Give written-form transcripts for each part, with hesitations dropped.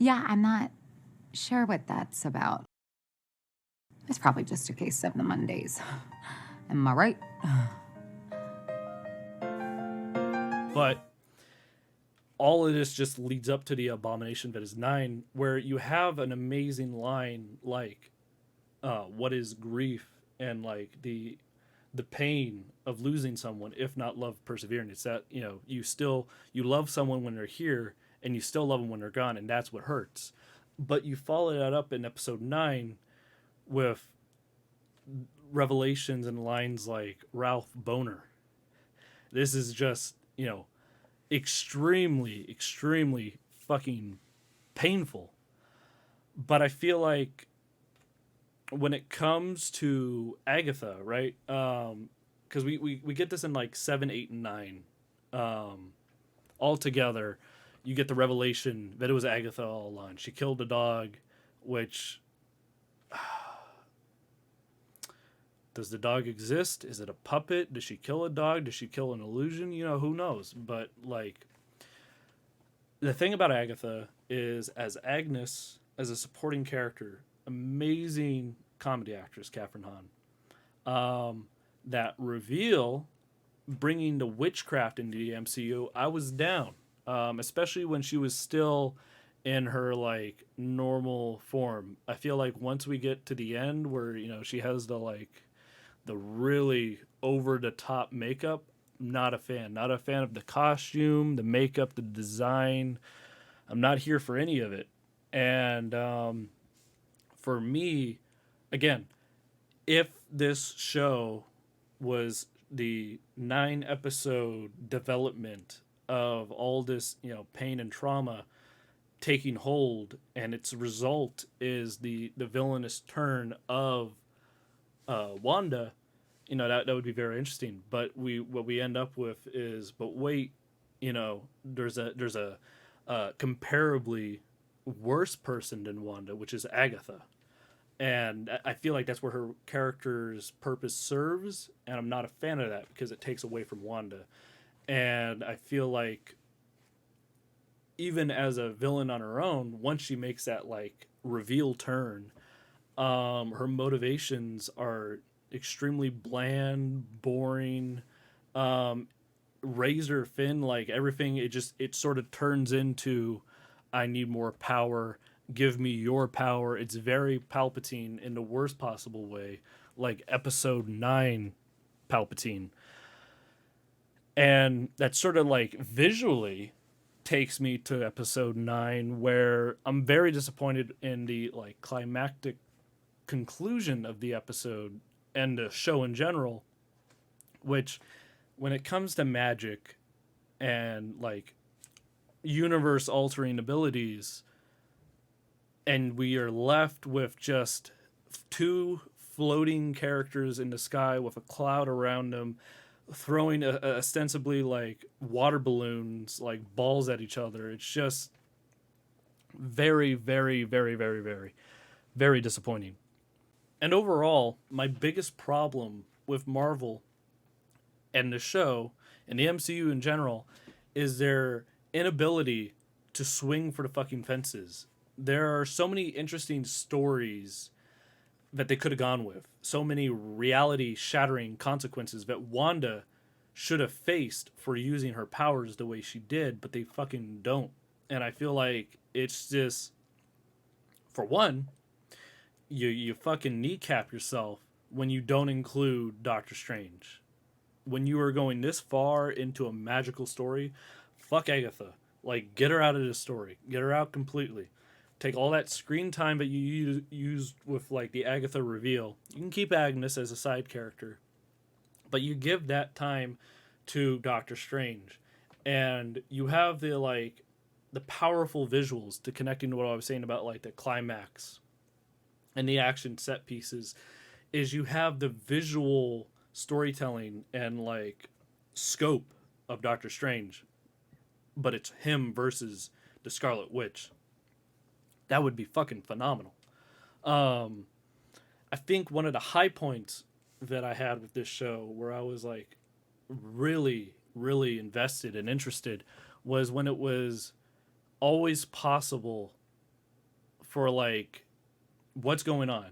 Yeah, I'm not sure what that's about. It's probably just a case of the Mondays. Am I right? But all of this just leads up to the abomination that is 9, where you have an amazing line like, what is grief, and like the pain of losing someone, if not love persevering. It's that, you love someone when they're here and you still love them when they're gone, and that's what hurts. But you follow that up in episode 9 with revelations and lines like Ralph Boner. This is just, extremely, extremely fucking painful. But I feel like when it comes to Agatha, right? Because we get this in like 7, 8, and 9. All together, you get the revelation that it was Agatha all along. She killed the dog, which, does the dog exist? Is it a puppet? Does she kill a dog? Does she kill an illusion? Who knows? But like, the thing about Agatha is, as Agnes, as a supporting character, amazing comedy actress Catherine Hahn. That reveal, bringing the witchcraft into the MCU, I was down, especially when she was still in her like normal form. I feel like once we get to the end where she has the really over the top makeup, not a fan. Not a fan of the costume, the makeup, the design. I'm not here for any of it. And for me, again, if this show was the 9 episode development of all this, pain and trauma taking hold, and its result is the villainous turn of Wanda, that would be very interesting. But what we end up with is, but wait, there's a comparably worse person than Wanda, which is Agatha. And I feel like that's where her character's purpose serves, and I'm not a fan of that because it takes away from Wanda. And I feel like even as a villain on her own, once she makes that like reveal turn, her motivations are extremely bland, boring, um, razor thin. Like everything, it sort of turns into, I need more power. Give me your power. It's very Palpatine in the worst possible way, like Episode 9 Palpatine. And that sort of like visually takes me to Episode 9, where I'm very disappointed in the like climactic conclusion of the episode and the show in general, which, when it comes to magic and like universe altering abilities, and we are left with just 2 floating characters in the sky with a cloud around them, throwing ostensibly like water balloons like balls at each other. It's just very, very, very, very, very, very disappointing. And overall, my biggest problem with Marvel and the show and the MCU in general is their inability to swing for the fucking fences. There are so many interesting stories that they could have gone with, so many reality shattering consequences that Wanda should have faced for using her powers the way she did, but they fucking don't. And I feel like it's just, for one, you fucking kneecap yourself when you don't include Doctor Strange. When you are going this far into a magical story, fuck Agatha. Like, get her out of this story. Get her out completely. Take all that screen time that you used with like the Agatha reveal. You can keep Agnes as a side character, but you give that time to Doctor Strange, and you have the powerful visuals to connecting to what I was saying about like the climax and the action set pieces. Is you have the visual storytelling and like scope of Doctor Strange, but it's him versus the Scarlet Witch. That would be fucking phenomenal. Um, I think one of the high points that I had with this show, where I was like really, really invested and interested, was when it was always possible for like what's going on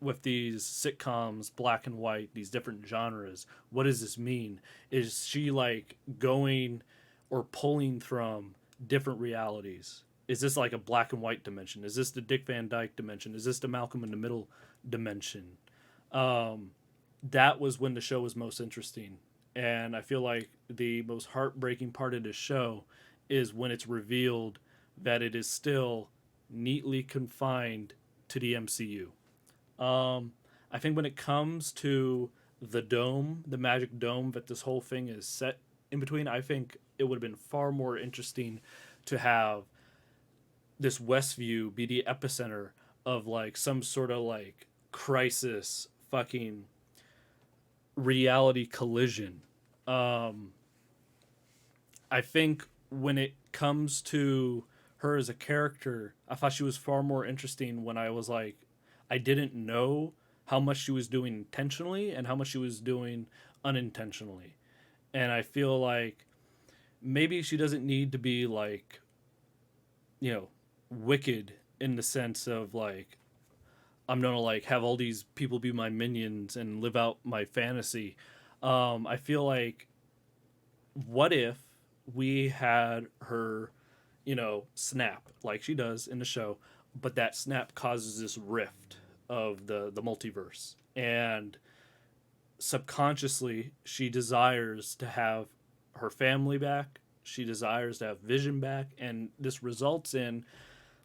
with these sitcoms, black and white, these different genres. What does this mean? Is she like going or pulling from different realities? Is this like a black and white dimension? Is this the Dick Van Dyke dimension? Is this the Malcolm in the Middle dimension? That was when the show was most interesting. And I feel like the most heartbreaking part of the show is when it's revealed that it is still neatly confined to the MCU. I think when it comes to the dome, the magic dome that this whole thing is set in between, I think it would have been far more interesting to have this Westview be the epicenter of like some sort of like crisis fucking reality collision. I think when it comes to her as a character, I thought she was far more interesting when I was like, I didn't know how much she was doing intentionally and how much she was doing unintentionally. And I feel like maybe she doesn't need to be like, you know, wicked in the sense of like, I'm gonna like have all these people be my minions and live out my fantasy. I feel like, what if we had her, snap like she does in the show, but that snap causes this rift of the multiverse, and subconsciously she desires to have her family back. She desires to have Vision back, and this results in,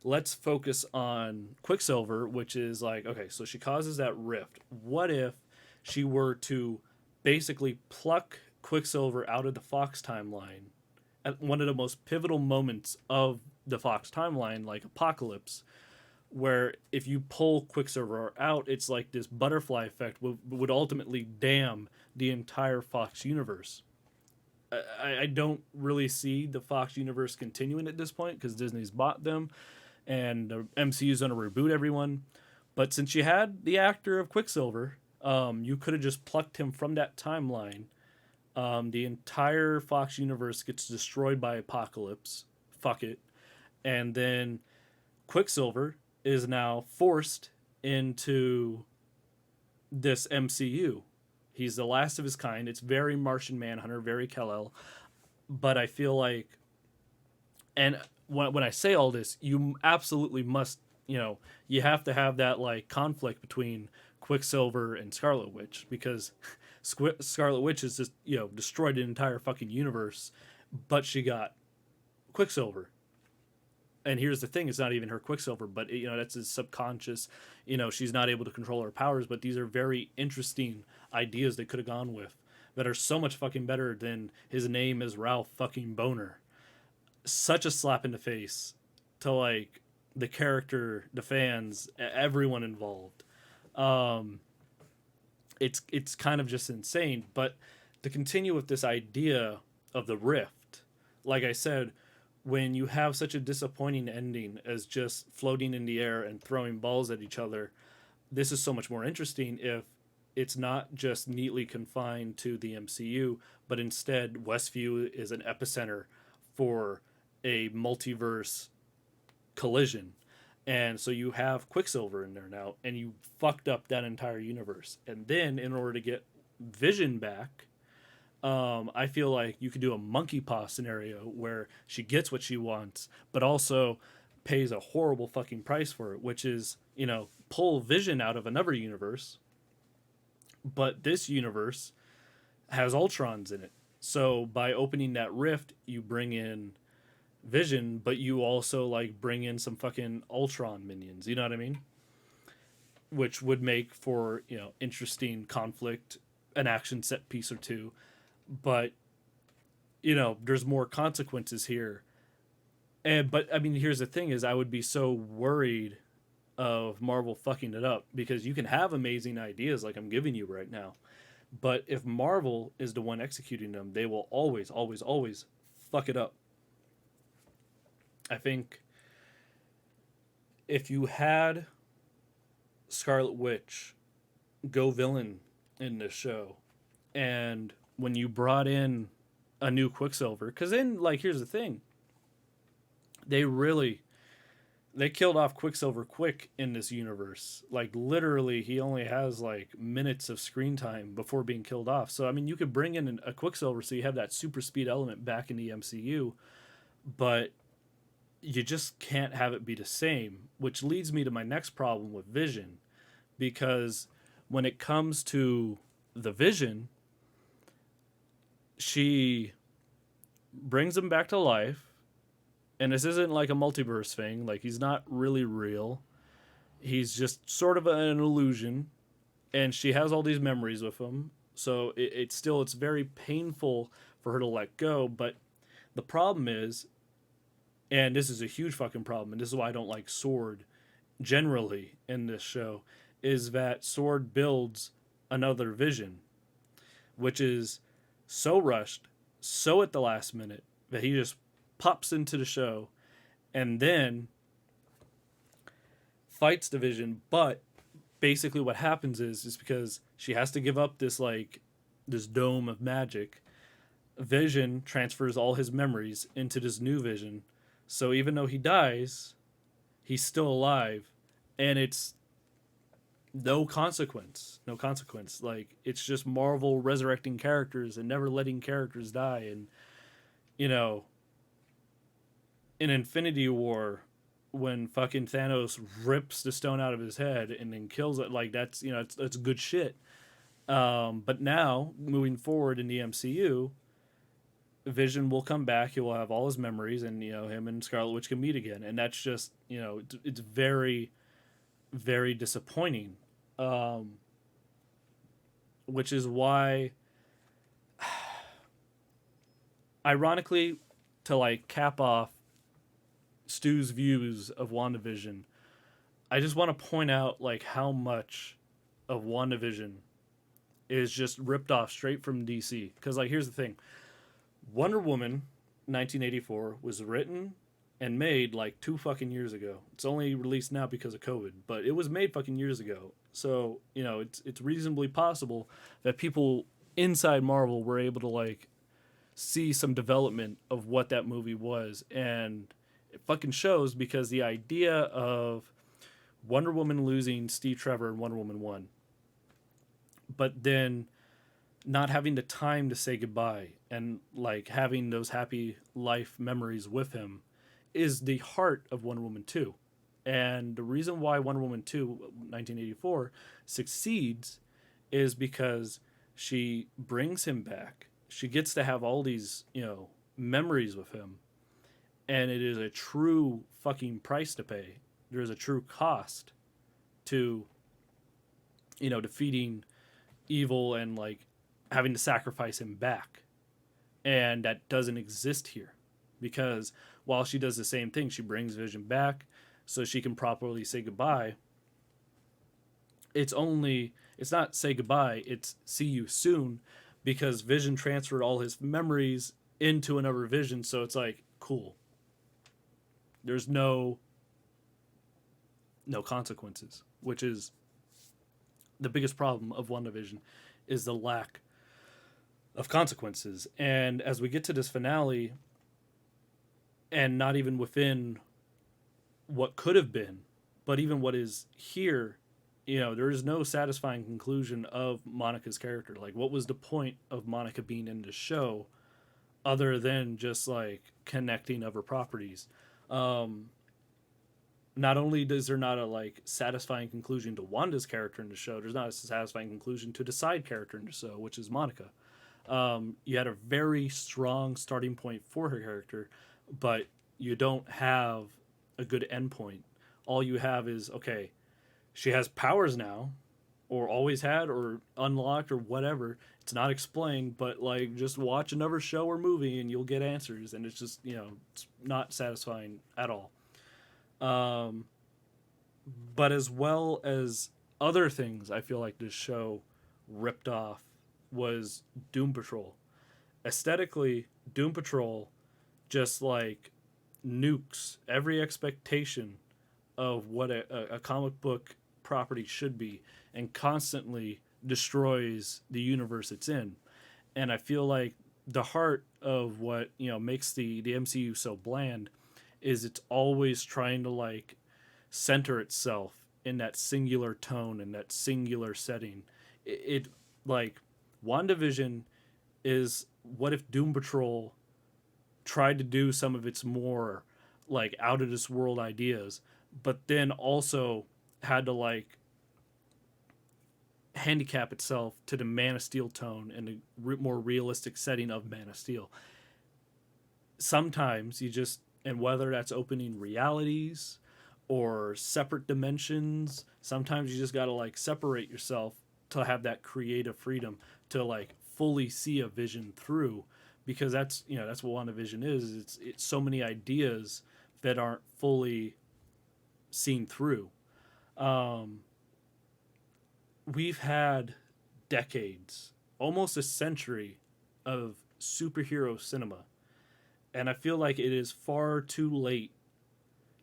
let's focus on Quicksilver, which is like, okay, so she causes that rift. What if she were to basically pluck Quicksilver out of the Fox timeline at one of the most pivotal moments of the Fox timeline, like Apocalypse, where if you pull Quicksilver out, it's like this butterfly effect would ultimately damn the entire Fox universe. I don't really see the Fox universe continuing at this point because Disney's bought them and the MCU's going to reboot everyone. But since you had the actor of Quicksilver, you could have just plucked him from that timeline. The entire Fox universe gets destroyed by Apocalypse. Fuck it. And then Quicksilver is now forced into this MCU. He's the last of his kind. It's very Martian Manhunter, very Kal-El. But I feel like, and when I say all this, you absolutely must, you have to have that like conflict between Quicksilver and Scarlet Witch, because Scarlet Witch has just, destroyed an entire fucking universe, but she got Quicksilver. And here's the thing, it's not even her Quicksilver, but that's his subconscious. She's not able to control her powers, but these are very interesting ideas they could have gone with that are so much fucking better than his name is Ralph fucking Boner. Such a slap in the face to like the character, the fans, everyone involved. It's kind of just insane. But to continue with this idea of the rift, like I said, when you have such a disappointing ending as just floating in the air and throwing balls at each other, this is so much more interesting if it's not just neatly confined to the MCU, but instead Westview is an epicenter for a multiverse collision. And so you have Quicksilver in there now, and you fucked up that entire universe. And then in order to get Vision back, I feel like you could do a monkey paw scenario where she gets what she wants, but also pays a horrible fucking price for it, which is, pull Vision out of another universe, but this universe has Ultrons in it. So by opening that rift, you bring in Vision, but you also like bring in some fucking Ultron minions. You know what I mean? Which would make for, interesting conflict, an action set piece or two. But there's more consequences here. But I mean, here's the thing: is I would be so worried of Marvel fucking it up, because you can have amazing ideas like I'm giving you right now, but if Marvel is the one executing them, they will always, always, always fuck it up. I think if you had Scarlet Witch go villain in this show, and when you brought in a new Quicksilver, because then, like, here's the thing, they really they killed off Quicksilver quick in this universe. Like literally, he only has like minutes of screen time before being killed off. So I mean, you could bring in a Quicksilver so you have that super speed element back in the MCU, but you just can't have it be the same. Which leads me to my next problem with Vision, because when it comes to the Vision, she brings him back to life, and this isn't like a multiverse thing. Like he's not really real. He's just sort of an illusion, and she has all these memories with him. So it's very painful for her to let go. But the problem is, and this is a huge fucking problem, and this is why I don't like Sword generally in this show, is that Sword builds another Vision, which is so rushed, so at the last minute, that he just pops into the show and then fights the Vision. But basically what happens is because she has to give up this dome of magic, Vision transfers all his memories into this new Vision. So even though he dies, he's still alive, and it's no consequence. No consequence. Like it's just Marvel resurrecting characters and never letting characters die. And you know, in Infinity War, when fucking Thanos rips the stone out of his head and then kills it, like that's that's good shit. But now moving forward in the MCU, Vision will come back. He will have all his memories, and him and Scarlet Witch can meet again. And that's just it's very, very disappointing. Which is why, ironically, to like cap off Stu's views of WandaVision, I just want to point out like how much of WandaVision is just ripped off straight from DC. Because like here's the thing, Wonder Woman 1984 was written and made like 2 fucking years ago. It's only released now because of COVID, but it was made fucking years ago. So, it's reasonably possible that people inside Marvel were able to like see some development of what that movie was, and it fucking shows because the idea of Wonder Woman losing Steve Trevor in Wonder Woman 1, but then not having the time to say goodbye and like having those happy life memories with him is the heart of Wonder Woman 2. And the reason why Wonder Woman 2, 1984, succeeds is because she brings him back. She gets to have all these, memories with him. And it is a true fucking price to pay. There is a true cost to, defeating evil and like having to sacrifice him back. And that doesn't exist here, because while she does the same thing, she brings Vision back so she can properly say goodbye. It's not say goodbye, it's see you soon, because Vision transferred all his memories into another Vision. So it's like, cool. There's no consequences, which is the biggest problem of WandaVision, is the lack of consequences. And as we get to this finale, and not even within what could have been, but even what is here, there is no satisfying conclusion of Monica's character. Like, what was the point of Monica being in the show other than just like connecting of her properties? Not only is there not a like satisfying conclusion to Wanda's character in the show, there's not a satisfying conclusion to the side character in the show, which is Monica. You had a very strong starting point for her character, but you don't have a good end point. All you have is, okay, she has powers now, or always had, or unlocked, or whatever. It's not explained, but like just watch another show or movie and you'll get answers, and it's just it's not satisfying at all. But as well as other things, I feel like this show ripped off was Doom Patrol. Aesthetically, Doom Patrol just like nukes every expectation of what a comic book property should be, and constantly destroys the universe it's in. And I feel like the heart of what makes the MCU so bland is it's always trying to like center itself in that singular tone and that singular setting. It like WandaVision is what if Doom Patrol tried to do some of its more like out of this world ideas, but then also had to like handicap itself to the Man of Steel tone and the more realistic setting of Man of Steel. Sometimes you just, and whether that's opening realities or separate dimensions, sometimes you just got to like separate yourself to have that creative freedom to like fully see a vision through, because that's, you know, that's what WandaVision is. It's so many ideas that aren't fully seen through. We've had decades, almost a century of superhero cinema, and I feel like it is far too late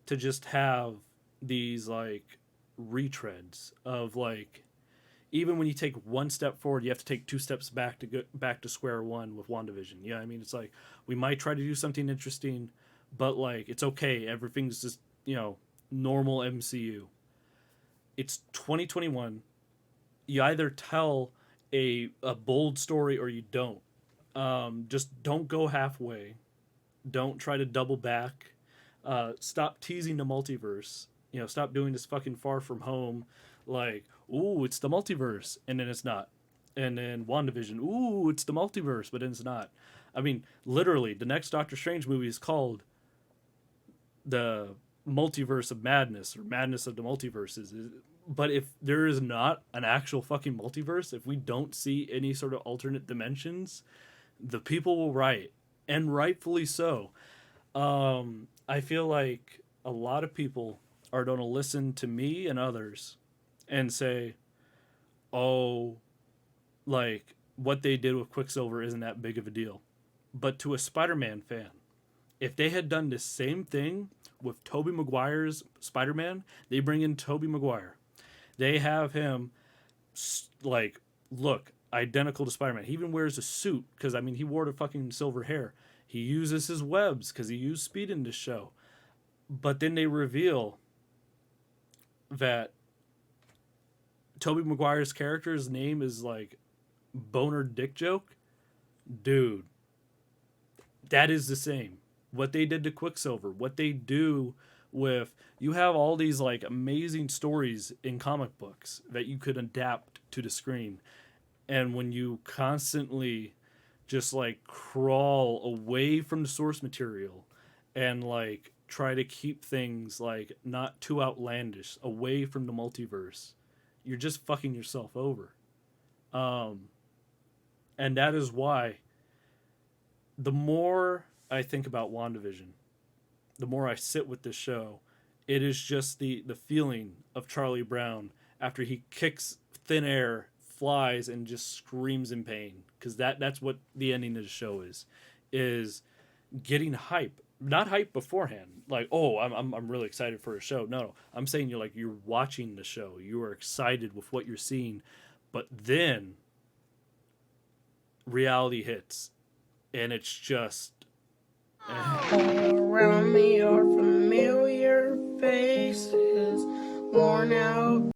to just have these like retreads of like, even when you take one step forward, you have to take two steps back to go back to square one with WandaVision. Yeah, I mean, it's like we might try to do something interesting, but like it's okay. Everything's just, you know, normal MCU. It's 2021. You either tell a bold story or you don't. Just don't go halfway. Don't try to double back. Stop teasing the multiverse. You know, stop doing this fucking Far From Home, like, ooh, it's the multiverse, and then it's not. And then WandaVision, ooh, it's the multiverse, but then it's not. I mean, literally, the next Doctor Strange movie is called the Multiverse of Madness, or Madness of the Multiverses. But if there is not an actual fucking multiverse, if we don't see any sort of alternate dimensions, the people will riot, and rightfully so. I feel like a lot of people are going to listen to me and others and say, oh, like, what they did with Quicksilver isn't that big of a deal. But to a Spider-Man fan, if they had done the same thing with Tobey Maguire's Spider-Man, they bring in Tobey Maguire. They have him, like, look identical to Spider-Man. He even wears a suit because, I mean, he wore the fucking silver hair. He uses his webs because he used speed in this show. But then they reveal that Tobey Maguire's character's name is, like, Boner Dick Joke. Dude, that is the same. What they did to Quicksilver, what they do with, you have all these like amazing stories in comic books that you could adapt to the screen, and when you constantly just like crawl away from the source material and like try to keep things like not too outlandish, away from the multiverse, you're just fucking yourself over. And that is why the more I think about WandaVision, the more I sit with this show, it is just the feeling of Charlie Brown after he kicks thin air, flies, and just screams in pain. Because that's what the ending of the show is getting hype. Not hype beforehand, like, oh, I'm really excited for a show. No, I'm saying you're watching the show. You are excited with what you're seeing, but then reality hits, and it's just. All around me are familiar faces, worn out